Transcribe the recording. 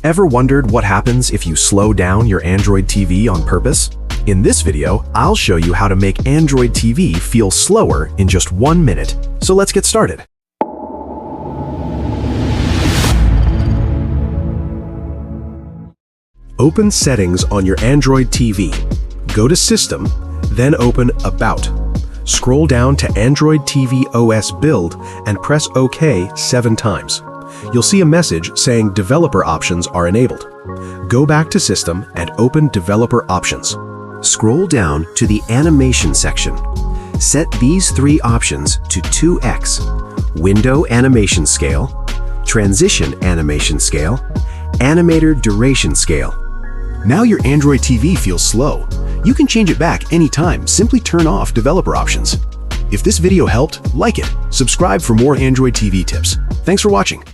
Ever wondered what happens if you slow down your Android TV on purpose? In this video, I'll show you how to make Android TV feel slower in just 1 minute. So let's get started. Open Settings on your Android TV. Go to System, then open About. Scroll down to Android TV OS Build and press OK 7 times. You'll see a message saying Developer Options are enabled. Go back to System and open Developer Options. Scroll down to the Animation section. Set these 3 options to 2x: Window Animation Scale, Transition Animation Scale, Animator Duration Scale. Now your Android TV feels slow. You can change it back anytime. Simply turn off Developer Options. If this video helped, like it. Subscribe for more Android TV tips. Thanks for watching.